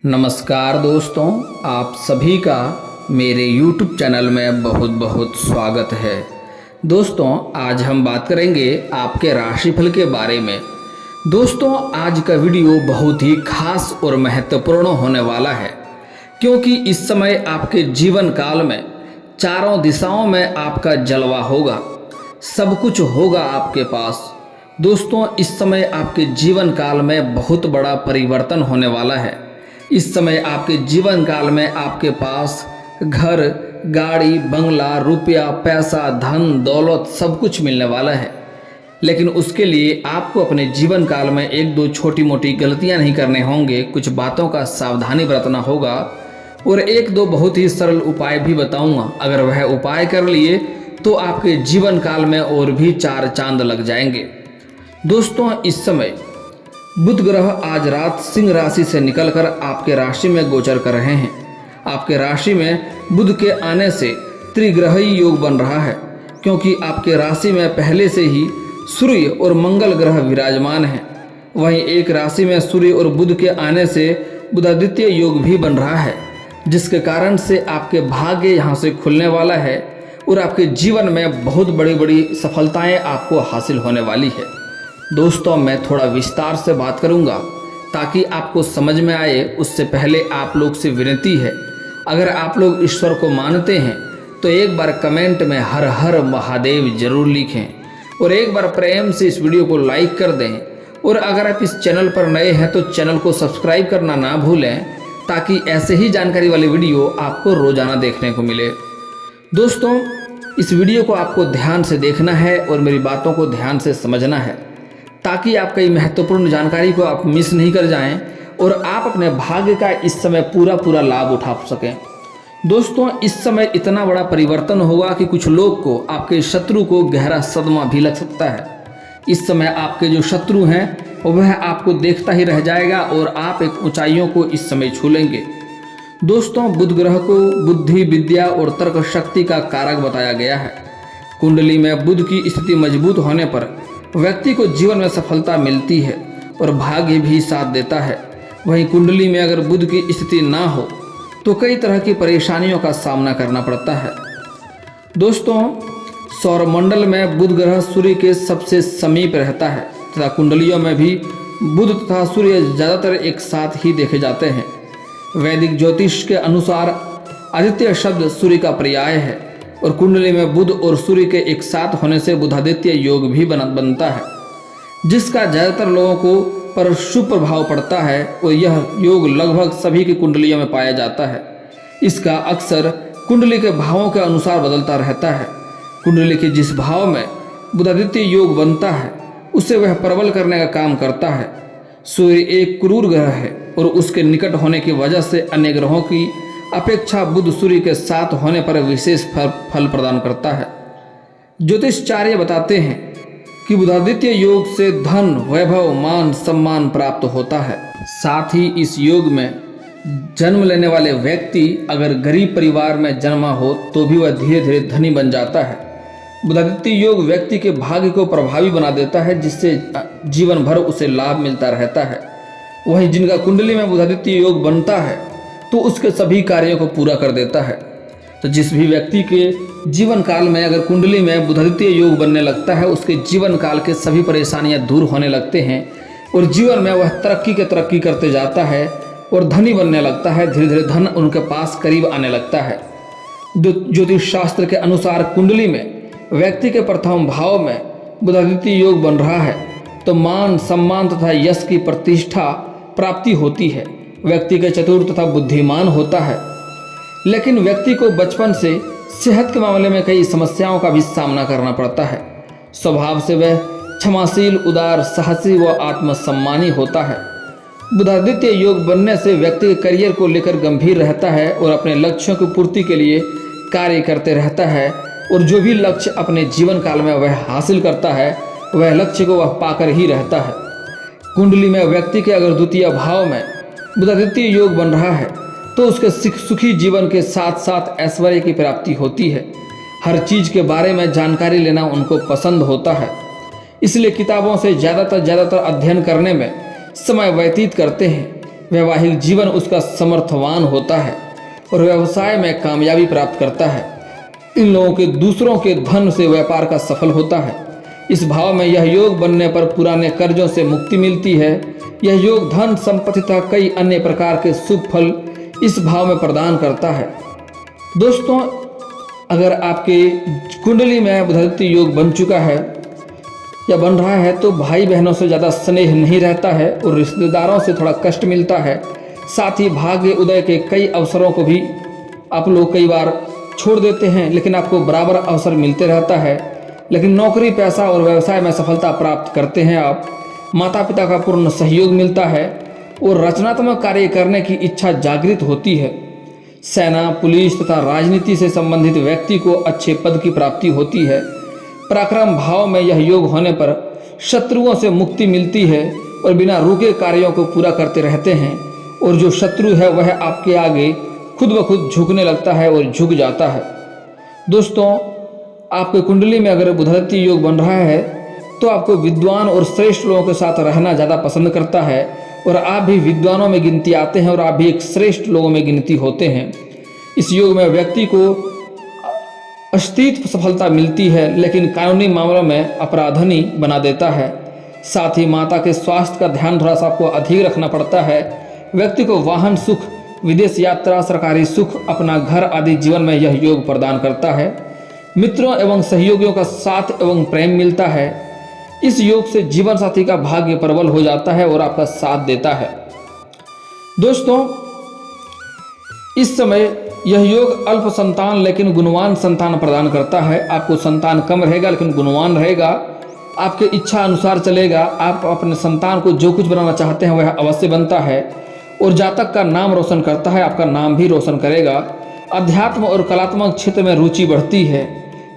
नमस्कार दोस्तों, आप सभी का मेरे YouTube चैनल में बहुत बहुत स्वागत है। दोस्तों, आज हम बात करेंगे आपके राशिफल के बारे में। दोस्तों, आज का वीडियो बहुत ही खास और महत्वपूर्ण होने वाला है, क्योंकि इस समय आपके जीवन काल में चारों दिशाओं में आपका जलवा होगा, सब कुछ होगा आपके पास। दोस्तों, इस समय आपके जीवन काल में बहुत बड़ा परिवर्तन होने वाला है। इस समय आपके जीवन काल में आपके पास घर, गाड़ी, बंगला, रुपया, पैसा, धन, दौलत सब कुछ मिलने वाला है। लेकिन उसके लिए आपको अपने जीवन काल में एक दो छोटी मोटी गलतियां नहीं करने होंगे, कुछ बातों का सावधानी बरतना होगा और एक दो बहुत ही सरल उपाय भी बताऊंगा। अगर वह उपाय कर लिए तो आपके जीवन काल में और भी चार चांद लग जाएंगे। दोस्तों, इस समय बुध ग्रह आज रात सिंह राशि से निकलकर आपके राशि में गोचर कर रहे हैं। आपके राशि में बुध के आने से त्रिग्रही योग बन रहा है, क्योंकि आपके राशि में पहले से ही सूर्य और मंगल ग्रह विराजमान हैं। वहीं एक राशि में सूर्य और बुध के आने से बुधादित्य योग भी बन रहा है, जिसके कारण से आपके भाग्य यहाँ से खुलने वाला है और आपके जीवन में बहुत बड़ी बड़ी सफलताएं आपको हासिल होने वाली है। दोस्तों, मैं थोड़ा विस्तार से बात करूंगा ताकि आपको समझ में आए। उससे पहले आप लोग से विनती है, अगर आप लोग ईश्वर को मानते हैं तो एक बार कमेंट में हर हर महादेव जरूर लिखें और एक बार प्रेम से इस वीडियो को लाइक कर दें। और अगर आप इस चैनल पर नए हैं तो चैनल को सब्सक्राइब करना ना भूलें, ताकि ऐसे ही जानकारी वाले वीडियो आपको रोजाना देखने को मिले। दोस्तों, इस वीडियो को आपको ध्यान से देखना है और मेरी बातों को ध्यान से समझना है, ताकि आप कई महत्वपूर्ण जानकारी को आप मिस नहीं कर जाएं और आप अपने भाग्य का इस समय पूरा लाभ उठा सकें। दोस्तों, इस समय इतना बड़ा परिवर्तन होगा कि कुछ लोग को, आपके शत्रु को गहरा सदमा भी लग सकता है। इस समय आपके जो शत्रु हैं वह आपको देखता ही रह जाएगा और आप एक ऊंचाइयों को इस समय छू लेंगे। दोस्तों, बुध ग्रह को बुद्धि, विद्या और तर्क शक्ति का कारक बताया गया है। कुंडली में बुध की स्थिति मजबूत होने पर व्यक्ति को जीवन में सफलता मिलती है और भाग्य भी साथ देता है। वहीं कुंडली में अगर बुध की स्थिति ना हो तो कई तरह की परेशानियों का सामना करना पड़ता है। दोस्तों, सौरमंडल में बुध ग्रह सूर्य के सबसे समीप रहता है तथा कुंडलियों में भी बुध तथा सूर्य ज़्यादातर एक साथ ही देखे जाते हैं। वैदिक ज्योतिष के अनुसार आदित्य शब्द सूर्य का पर्याय है और कुंडली में बुध और सूर्य के एक साथ होने से बुधादित्य योग भी बनता है, जिसका ज़्यादातर लोगों को पर शुभ प्रभाव पड़ता है और यह योग लगभग सभी की कुंडलियों में पाया जाता है। इसका अक्सर कुंडली के भावों के अनुसार बदलता रहता है। कुंडली के जिस भाव में बुधादित्य योग बनता है उसे वह प्रबल करने का काम करता है। सूर्य एक क्रूर ग्रह है और उसके निकट होने की वजह से अन्य ग्रहों की अपेक्षा बुध सूर्य के साथ होने पर विशेष फल प्रदान करता है। ज्योतिषाचार्य बताते हैं कि बुधादित्य योग से धन, वैभव, मान, सम्मान प्राप्त होता है। साथ ही इस योग में जन्म लेने वाले व्यक्ति अगर गरीब परिवार में जन्मा हो तो भी वह धीरे धीरे धनी बन जाता है। बुधादित्य योग व्यक्ति के भाग्य को प्रभावी बना देता है, जिससे जीवन भर उसे लाभ मिलता रहता है। वहीं जिनका कुंडली में बुधादित्य योग बनता है तो उसके सभी कार्यों को पूरा कर देता है। तो जिस भी व्यक्ति के जीवन काल में अगर कुंडली में बुधादित्य योग बनने लगता है, उसके जीवन काल के सभी परेशानियां दूर होने लगते हैं और जीवन में वह तरक्की करते जाता है और धनी बनने लगता है। धीरे धीरे धन उनके पास करीब आने लगता है। ज्योतिष शास्त्र के अनुसार कुंडली में व्यक्ति के प्रथम भाव में बुधादित्य योग बन रहा है तो मान, सम्मान तथा यश की प्रतिष्ठा प्राप्ति होती है। व्यक्ति के चतुर तथा बुद्धिमान होता है। लेकिन व्यक्ति को बचपन से सेहत के मामले में कई समस्याओं का भी सामना करना पड़ता है। स्वभाव से वह क्षमाशील, उदार, साहसी व आत्मसम्मानी होता है। बुधादित्य योग बनने से व्यक्ति के करियर को लेकर गंभीर रहता है और अपने लक्ष्यों की पूर्ति के लिए कार्य करते रहता है और जो भी लक्ष्य अपने जीवन काल में वह हासिल करता है वह लक्ष्य को वह पाकर ही रहता है। कुंडली में व्यक्ति के अगर द्वितीय भाव में बुधादित्य योग बन रहा है तो उसके सुखी जीवन के साथ साथ ऐश्वर्य की प्राप्ति होती है। हर चीज़ के बारे में जानकारी लेना उनको पसंद होता है, इसलिए किताबों से ज़्यादातर अध्ययन करने में समय व्यतीत करते हैं। वैवाहिक जीवन उसका समर्थवान होता है और व्यवसाय में कामयाबी प्राप्त करता है। इन लोगों के दूसरों के धन से व्यापार का सफल होता है। इस भाव में यह योग बनने पर पुराने कर्जों से मुक्ति मिलती है। यह योग धन, संपत्ति तथा कई अन्य प्रकार के शुभ फल इस भाव में प्रदान करता है। दोस्तों, अगर आपके कुंडली में बुधादित्य योग बन चुका है या बन रहा है तो भाई बहनों से ज़्यादा स्नेह नहीं रहता है और रिश्तेदारों से थोड़ा कष्ट मिलता है। साथ ही भाग्य उदय के कई अवसरों को भी आप लोग कई बार छोड़ देते हैं, लेकिन आपको बराबर अवसर मिलते रहता है। लेकिन नौकरी, पैसा और व्यवसाय में सफलता प्राप्त करते हैं आप। माता पिता का पूर्ण सहयोग मिलता है और रचनात्मक कार्य करने की इच्छा जागृत होती है। सेना, पुलिस तथा राजनीति से संबंधित व्यक्ति को अच्छे पद की प्राप्ति होती है। पराक्रम भाव में यह योग होने पर शत्रुओं से मुक्ति मिलती है और बिना रुके कार्यों को पूरा करते रहते हैं और जो शत्रु है वह आपके आगे खुद ब खुद झुकने लगता है और झुक जाता है। दोस्तों, आपके कुंडली में अगर बुधादित्य योग बन रहा है तो आपको विद्वान और श्रेष्ठ लोगों के साथ रहना ज़्यादा पसंद करता है और आप भी विद्वानों में गिनती आते हैं और आप भी एक श्रेष्ठ लोगों में गिनती होते हैं। इस योग में व्यक्ति को अस्तित्व सफलता मिलती है, लेकिन कानूनी मामलों में अपराधनी बना देता है। साथ ही माता के स्वास्थ्य का ध्यान थोड़ा सा आपको अधिक रखना पड़ता है। व्यक्ति को वाहन सुख, विदेश यात्रा, सरकारी सुख, अपना घर आदि जीवन में यह योग प्रदान करता है। मित्रों एवं सहयोगियों का साथ एवं प्रेम मिलता है। इस योग से जीवन साथी का भाग्य प्रबल हो जाता है और आपका साथ देता है। दोस्तों, इस समय यह योग अल्प संतान लेकिन गुणवान संतान प्रदान करता है। आपको संतान कम रहेगा लेकिन गुणवान रहेगा, आपके इच्छा अनुसार चलेगा। आप अपने संतान को जो कुछ बनाना चाहते हैं वह अवश्य बनता है और जातक का नाम रोशन करता है, आपका नाम भी रोशन करेगा। अध्यात्म और कलात्मक क्षेत्र में रुचि बढ़ती है।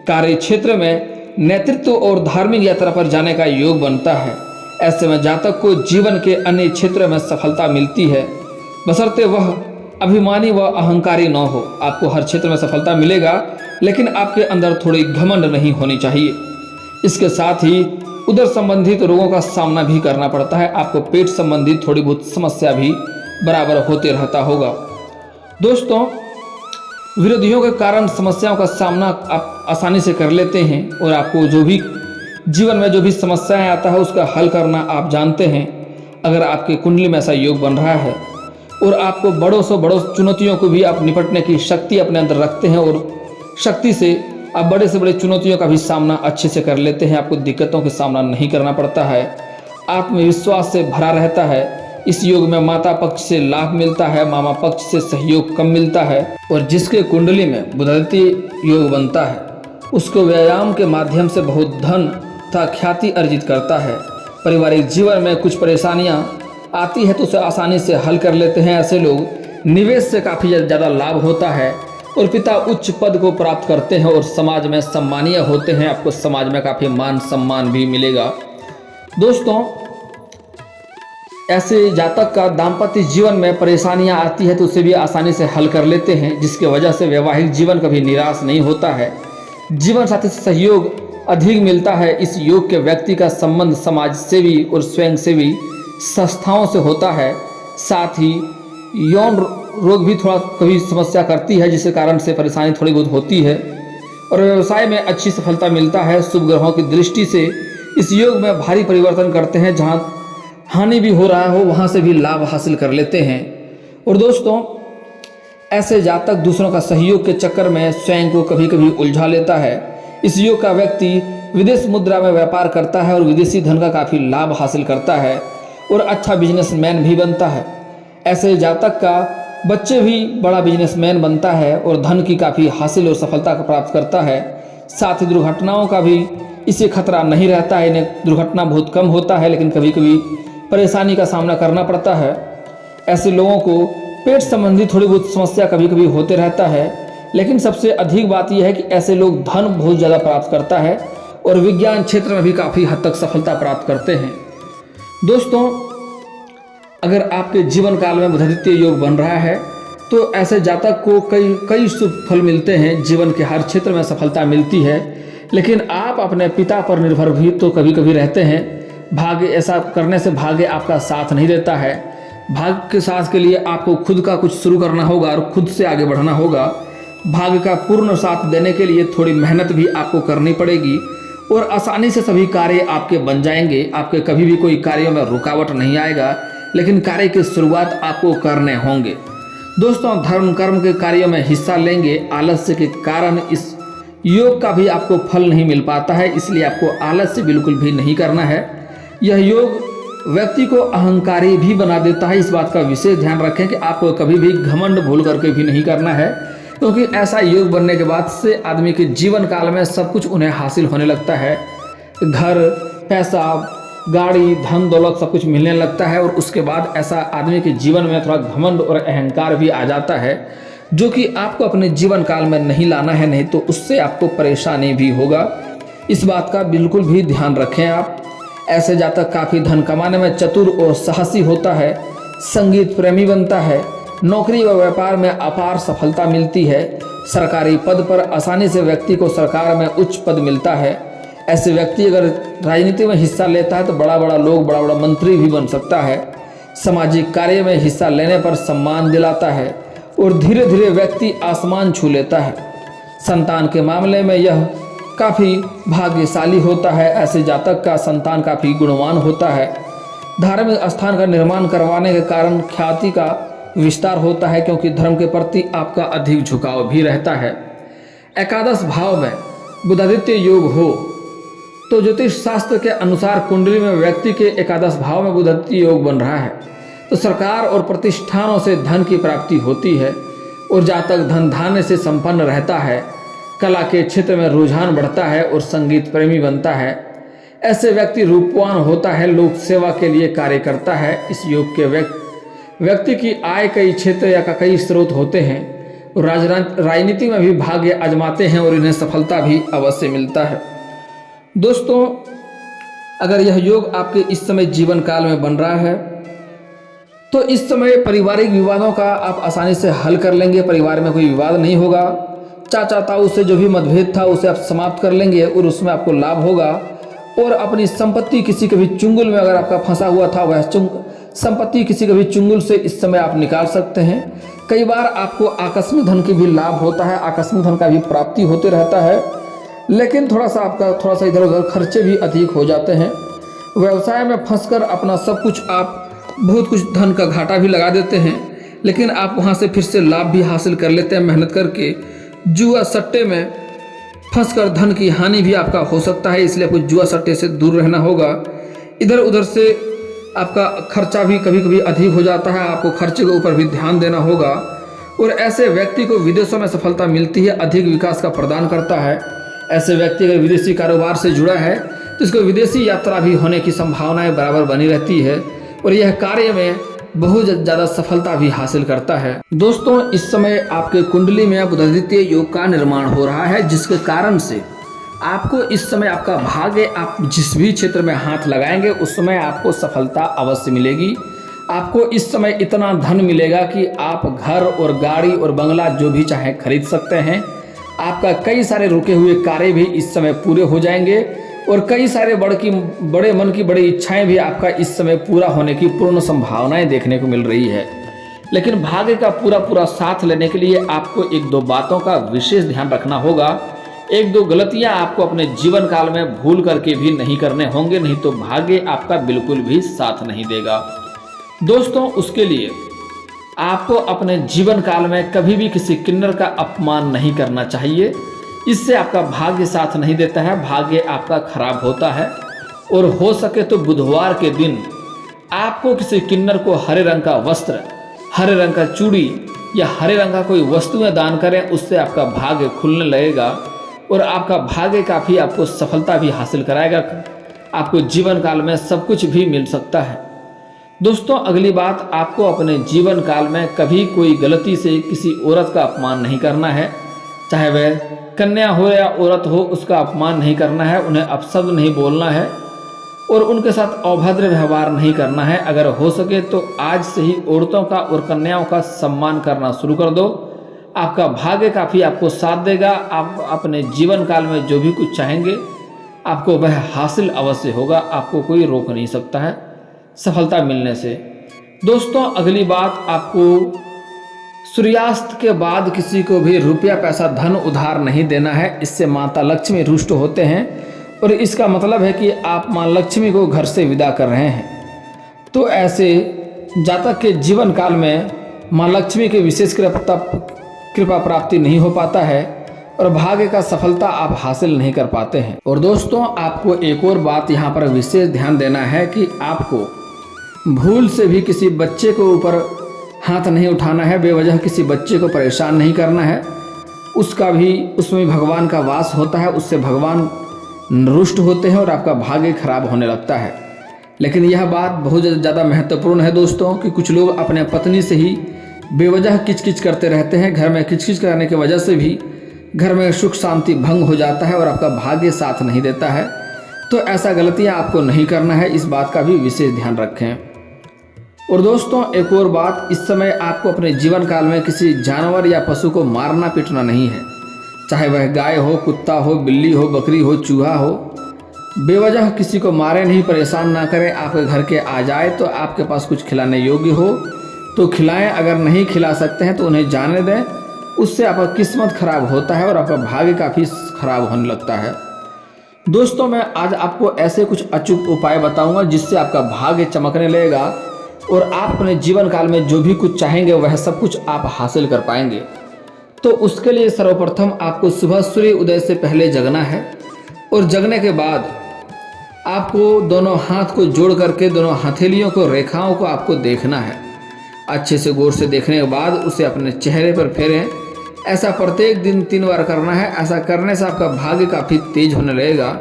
कार्य क्षेत्र में नेतृत्व और धार्मिक यात्रा पर जाने का योग बनता है। ऐसे में जातक को जीवन के अन्य क्षेत्र में सफलता मिलती है, बशर्ते वह अभिमानी व अहंकारी न हो। आपको हर क्षेत्र में सफलता मिलेगा, लेकिन आपके अंदर थोड़ी घमंड नहीं होनी चाहिए। इसके साथ ही उदर संबंधित रोगों का सामना भी करना पड़ता है। आपको पेट संबंधित थोड़ी बहुत समस्या भी बराबर होते रहता होगा। दोस्तों, विरोधियों के कारण समस्याओं का सामना आप आसानी से कर लेते हैं और आपको जो भी जीवन में जो भी समस्याएं आता है उसका हल करना आप जानते हैं। अगर आपके कुंडली में ऐसा योग बन रहा है और आपको बड़ों से बड़ों चुनौतियों को भी आप निपटने की शक्ति अपने अंदर रखते हैं और शक्ति से आप बड़े से बड़े चुनौतियों का भी सामना अच्छे से कर लेते हैं, आपको दिक्कतों का सामना नहीं करना पड़ता है, आत्मविश्वास से भरा रहता है। इस योग में माता पक्ष से लाभ मिलता है, मामा पक्ष से सहयोग कम मिलता है और जिसके कुंडली में बुधादित्य योग बनता है उसको व्यायाम के माध्यम से बहुत धन तथा ख्याति अर्जित करता है। पारिवारिक जीवन में कुछ परेशानियां आती है तो उसे आसानी से हल कर लेते हैं। ऐसे लोग निवेश से काफ़ी ज़्यादा लाभ होता है और पिता उच्च पद को प्राप्त करते हैं और समाज में सम्मानीय होते हैं। आपको समाज में काफ़ी मान सम्मान भी मिलेगा। दोस्तों, ऐसे जातक का दाम्पत्य जीवन में परेशानियां आती है तो उसे भी आसानी से हल कर लेते हैं, जिसकी वजह से वैवाहिक जीवन कभी निराश नहीं होता है। जीवन साथी से सहयोग अधिक मिलता है। इस योग के व्यक्ति का संबंध समाज सेवी और स्वयंसेवी संस्थाओं से होता है। साथ ही यौन रोग भी थोड़ा कभी समस्या करती है, जिसके कारण से परेशानी थोड़ी बहुत होती है और व्यवसाय में अच्छी सफलता मिलता है। शुभ ग्रहों की दृष्टि से इस योग में भारी परिवर्तन करते हैं। जहाँ हानि भी हो रहा हो वहाँ से भी लाभ हासिल कर लेते हैं। और दोस्तों, ऐसे जातक दूसरों का सहयोग के चक्कर में स्वयं को कभी कभी उलझा लेता है। इस योग का व्यक्ति विदेश मुद्रा में व्यापार करता है और विदेशी धन का काफ़ी लाभ हासिल करता है और अच्छा बिजनेसमैन भी बनता है। ऐसे जातक का बच्चे भी बड़ा बिजनेसमैन बनता है और धन की काफ़ी हासिल और सफलता प्राप्त करता है। साथ ही दुर्घटनाओं का भी इसे खतरा नहीं रहता है। इन्हें दुर्घटना बहुत कम होता है, लेकिन कभी कभी परेशानी का सामना करना पड़ता है। ऐसे लोगों को पेट संबंधी थोड़ी बहुत समस्या कभी कभी होते रहता है, लेकिन सबसे अधिक बात यह है कि ऐसे लोग धन बहुत ज़्यादा प्राप्त करता है और विज्ञान क्षेत्र में भी काफ़ी हद तक सफलता प्राप्त करते हैं। दोस्तों, अगर आपके जीवन काल में बुधादित्य योग बन रहा है तो ऐसे जातक को कई शुभ फल मिलते हैं। जीवन के हर क्षेत्र में सफलता मिलती है, लेकिन आप अपने पिता पर निर्भर भी तो कभी कभी रहते हैं। भाग्य ऐसा करने से भाग्य आपका साथ नहीं देता है। भाग्य के साथ के लिए आपको खुद का कुछ शुरू करना होगा और खुद से आगे बढ़ना होगा। भाग्य का पूर्ण साथ देने के लिए थोड़ी मेहनत भी आपको करनी पड़ेगी और आसानी से सभी कार्य आपके बन जाएंगे। आपके कभी भी कोई कार्यों में रुकावट नहीं आएगा, लेकिन कार्य की शुरुआत आपको करने होंगे। दोस्तों, धर्म कर्म के कार्यों में हिस्सा लेंगे, आलस्य के कारण इस योग का भी आपको फल नहीं मिल पाता है, इसलिए आपको आलस्य बिल्कुल भी नहीं करना है। यह योग व्यक्ति को अहंकारी भी बना देता है। इस बात का विशेष ध्यान रखें कि आपको कभी भी घमंड भूल करके भी नहीं करना है, क्योंकि ऐसा योग बनने के बाद से आदमी के जीवन काल में सब कुछ उन्हें हासिल होने लगता है। घर, पैसा, गाड़ी, धन दौलत सब कुछ मिलने लगता है और उसके बाद ऐसा आदमी के जीवन में थोड़ा घमंड और अहंकार भी आ जाता है, जो कि आपको अपने जीवन काल में नहीं लाना है, नहीं तो उससे आपको परेशानी भी होगा। इस बात का बिल्कुल भी ध्यान रखें आप। ऐसे जातक काफ़ी धन कमाने में चतुर और साहसी होता है, संगीत प्रेमी बनता है, नौकरी व व्यापार में अपार सफलता मिलती है, सरकारी पद पर आसानी से व्यक्ति को सरकार में उच्च पद मिलता है। ऐसे व्यक्ति अगर राजनीति में हिस्सा लेता है तो बड़ा बड़ा लोग, बड़ा बड़ा मंत्री भी बन सकता है। सामाजिक कार्य में हिस्सा लेने पर सम्मान दिलाता है और धीरे धीरे व्यक्ति आसमान छू लेता है। संतान के मामले में यह काफ़ी भाग्यशाली होता है। ऐसे जातक का संतान काफ़ी गुणवान होता है। धार्मिक स्थान का निर्माण करवाने के कारण ख्याति का विस्तार होता है, क्योंकि धर्म के प्रति आपका अधिक झुकाव भी रहता है। एकादश भाव में बुधादित्य योग हो तो ज्योतिष शास्त्र के अनुसार कुंडली में व्यक्ति के एकादश भाव में बुधादित्य योग बन रहा है तो सरकार और प्रतिष्ठानों से धन की प्राप्ति होती है और जातक धन धान्य से संपन्न रहता है। कला के क्षेत्र में रुझान बढ़ता है और संगीत प्रेमी बनता है। ऐसे व्यक्ति रूपवान होता है, लोक सेवा के लिए कार्य करता है। इस योग के व्यक्ति की आय कई क्षेत्र या कई स्रोत होते हैं और राजनीति में भी भाग्य आजमाते हैं और इन्हें सफलता भी अवश्य मिलता है। दोस्तों, अगर यह योग आपके इस समय जीवन काल में बन रहा है तो इस समय पारिवारिक विवादों का आप आसानी से हल कर लेंगे। परिवार में कोई विवाद नहीं होगा। चाचा ताऊ से जो भी मतभेद था उसे आप समाप्त कर लेंगे और उसमें आपको लाभ होगा। और अपनी संपत्ति किसी के भी चुंगल में अगर आपका फंसा हुआ था, वह संपत्ति किसी के भी चुंगल से इस समय आप निकाल सकते हैं। कई बार आपको आकस्मिक धन की भी लाभ होता है, आकस्मिक धन का भी प्राप्ति होते रहता है, लेकिन थोड़ा सा इधर उधर खर्चे भी अधिक हो जाते हैं। व्यवसाय में फंसकर अपना सब कुछ आप बहुत कुछ धन का घाटा भी लगा देते हैं, लेकिन आप वहाँ से फिर से लाभ भी हासिल कर लेते हैं मेहनत करके। जुआ सट्टे में फंसकर धन की हानि भी आपका हो सकता है, इसलिए आपको जुआ सट्टे से दूर रहना होगा। इधर उधर से आपका खर्चा भी कभी कभी अधिक हो जाता है, आपको खर्चे के ऊपर भी ध्यान देना होगा। और ऐसे व्यक्ति को विदेशों में सफलता मिलती है, अधिक विकास का प्रदान करता है। ऐसे व्यक्ति अगर विदेशी कारोबार से जुड़ा है तो इसको विदेशी यात्रा भी होने की संभावनाएं बराबर बनी रहती है और यह कार्य में बहुत ज़्यादा सफलता भी हासिल करता है। दोस्तों, इस समय आपके कुंडली में बुधादित्य योग का निर्माण हो रहा है, जिसके कारण से आपको इस समय आपका भाग्य, आप जिस भी क्षेत्र में हाथ लगाएंगे उस समय आपको सफलता अवश्य मिलेगी। आपको इस समय इतना धन मिलेगा कि आप घर और गाड़ी और बंगला जो भी चाहे खरीद सकते हैं। आपका कई सारे रुके हुए कार्य भी इस समय पूरे हो जाएंगे और कई सारे बड़े मन की बड़ी इच्छाएं भी आपका इस समय पूरा होने की पूर्ण संभावनाएं देखने को मिल रही है। लेकिन भाग्य का पूरा साथ लेने के लिए आपको एक दो बातों का विशेष ध्यान रखना होगा। एक दो गलतियां आपको अपने जीवन काल में भूल करके भी नहीं करने होंगे, नहीं तो भाग्य आपका बिल्कुल भी साथ नहीं देगा। दोस्तों, उसके लिए आपको अपने जीवन काल में कभी भी किसी किन्नर का अपमान नहीं करना चाहिए। इससे आपका भाग्य साथ नहीं देता है, भाग्य आपका खराब होता है। और हो सके तो बुधवार के दिन आपको किसी किन्नर को हरे रंग का वस्त्र, हरे रंग का चूड़ी या हरे रंग का कोई वस्तुएं दान करें, उससे आपका भाग्य खुलने लगेगा और आपका भाग्य काफ़ी आपको सफलता भी हासिल कराएगा। आपको जीवन काल में सब कुछ भी मिल सकता है। दोस्तों, अगली बात, आपको अपने जीवन काल में कभी कोई गलती से किसी औरत का अपमान नहीं करना है। चाहे वह कन्या हो या औरत हो, उसका अपमान नहीं करना है, उन्हें अपशब्द नहीं बोलना है और उनके साथ अभद्र व्यवहार नहीं करना है। अगर हो सके तो आज से ही औरतों का और कन्याओं का सम्मान करना शुरू कर दो। आपका भाग्य काफ़ी आपको साथ देगा। आप अपने जीवन काल में जो भी कुछ चाहेंगे आपको वह हासिल अवश्य होगा। आपको कोई रोक नहीं सकता है सफलता मिलने से। दोस्तों अगली बात, आपको सूर्यास्त के बाद किसी को भी रुपया पैसा धन उधार नहीं देना है, इससे माता लक्ष्मी रुष्ट होते हैं और इसका मतलब है कि आप माँ लक्ष्मी को घर से विदा कर रहे हैं। तो ऐसे जातक के जीवन काल में माँ लक्ष्मी की विशेष कृपा प्राप्ति नहीं हो पाता है और भाग्य का सफलता आप हासिल नहीं कर पाते हैं। और दोस्तों आपको एक और बात यहाँ पर विशेष ध्यान देना है कि आपको भूल से भी किसी बच्चे को ऊपर हाथ नहीं उठाना है, बेवजह किसी बच्चे को परेशान नहीं करना है। उसमें भी भगवान का वास होता है, उससे भगवान रुष्ट होते हैं और आपका भाग्य खराब होने लगता है। लेकिन यह बात बहुत ज़्यादा महत्वपूर्ण है दोस्तों कि कुछ लोग अपने पत्नी से ही बेवजह किचकिच करते रहते हैं। घर में किचकिच करने की वजह से भी घर में सुख शांति भंग हो जाता है और आपका भाग्य साथ नहीं देता है। तो ऐसा गलतियां आपको नहीं करना है, इस बात का भी विशेष ध्यान रखें। और दोस्तों एक और बात, इस समय आपको अपने जीवन काल में किसी जानवर या पशु को मारना पीटना नहीं है, चाहे वह गाय हो, कुत्ता हो, बिल्ली हो, बकरी हो, चूहा हो। बेवजह किसी को मारे नहीं, परेशान ना करें। आपके घर के आ जाए तो आपके पास कुछ खिलाने योग्य हो तो खिलाएं, अगर नहीं खिला सकते हैं तो उन्हें जाने दें। उससे आपका किस्मत खराब होता है और आपका भाग्य काफ़ी खराब होने लगता है। दोस्तों मैं आज आपको ऐसे कुछ अचूक उपाय बताऊंगा जिससे आपका भाग्य चमकने लगेगा और आप अपने जीवन काल में जो भी कुछ चाहेंगे वह सब कुछ आप हासिल कर पाएंगे। तो उसके लिए सर्वप्रथम आपको सुबह सूर्य उदय से पहले जगना है और जगने के बाद आपको दोनों हाथ को जोड़ करके दोनों हथेलियों को, रेखाओं को आपको देखना है। अच्छे से गौर से देखने के बाद उसे अपने चेहरे पर फेरें। ऐसा प्रत्येक दिन 3 बार करना है। ऐसा करने से आपका भाग्य काफ़ी तेज होने लगेगा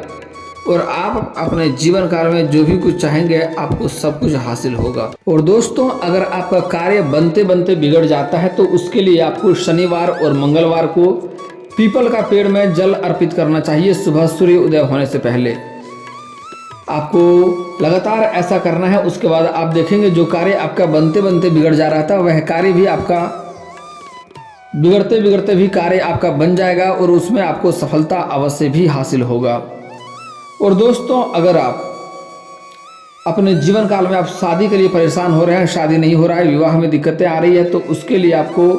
और आप अपने जीवन काल में जो भी कुछ चाहेंगे आपको सब कुछ हासिल होगा। और दोस्तों अगर आपका कार्य बनते बनते बिगड़ जाता है तो उसके लिए आपको शनिवार और मंगलवार को पीपल का पेड़ में जल अर्पित करना चाहिए सुबह सूर्य उदय होने से पहले। आपको लगातार ऐसा करना है। उसके बाद आप देखेंगे जो कार्य आपका बनते बनते बिगड़ जा रहा था वह कार्य भी आपका बिगड़ते बिगड़ते भी कार्य आपका बन जाएगा और उसमें आपको सफलता अवश्य भी हासिल होगा। और दोस्तों अगर आप अपने जीवन काल में आप शादी के लिए परेशान हो रहे हैं, शादी नहीं हो रहा है, विवाह में दिक्कतें आ रही है, तो उसके लिए आपको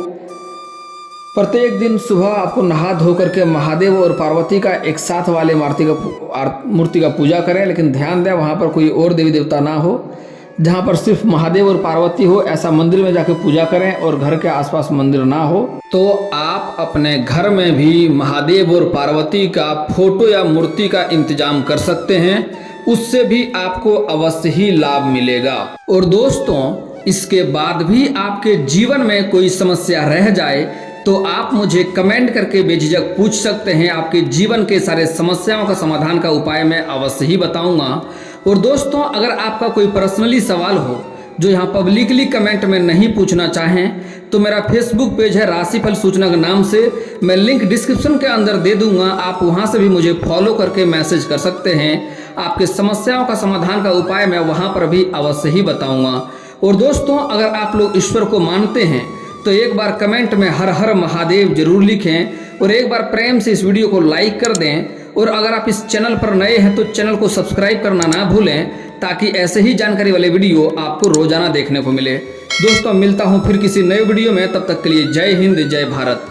प्रत्येक दिन सुबह आपको नहा धो करके महादेव और पार्वती का एक साथ वाले मूर्ति का पूजा करें। लेकिन ध्यान दें वहाँ पर कोई और देवी देवता ना हो, जहाँ पर सिर्फ महादेव और पार्वती हो, ऐसा मंदिर में जाकर पूजा करें और घर के आसपास मंदिर ना हो। तो आप अपने घर में भी महादेव और पार्वती का फोटो या मूर्ति का इंतजाम कर सकते हैं, उससे भी आपको अवश्य ही लाभ मिलेगा। और दोस्तों इसके बाद भी आपके जीवन में कोई समस्या रह जाए तो आप मुझे कमेंट करके बेझिझक पूछ सकते हैं। आपके जीवन के सारे समस्याओं का समाधान का उपाय मैं अवश्य ही बताऊंगा। और दोस्तों अगर आपका कोई पर्सनली सवाल हो जो यहाँ पब्लिकली कमेंट में नहीं पूछना चाहें तो मेरा फेसबुक पेज है राशिफल सूचना के नाम से, मैं लिंक डिस्क्रिप्शन के अंदर दे दूंगा। आप वहाँ से भी मुझे फॉलो करके मैसेज कर सकते हैं। आपके समस्याओं का समाधान का उपाय मैं वहाँ पर भी अवश्य ही बताऊँगा। और दोस्तों अगर आप लोग ईश्वर को मानते हैं तो एक बार कमेंट में हर हर महादेव जरूर लिखें और एक बार प्रेम से इस वीडियो को लाइक कर दें। और अगर आप इस चैनल पर नए हैं तो चैनल को सब्सक्राइब करना ना भूलें ताकि ऐसे ही जानकारी वाले वीडियो आपको रोजाना देखने को मिले। दोस्तों मिलता हूं फिर किसी नए वीडियो में, तब तक के लिए जय हिंद जय भारत।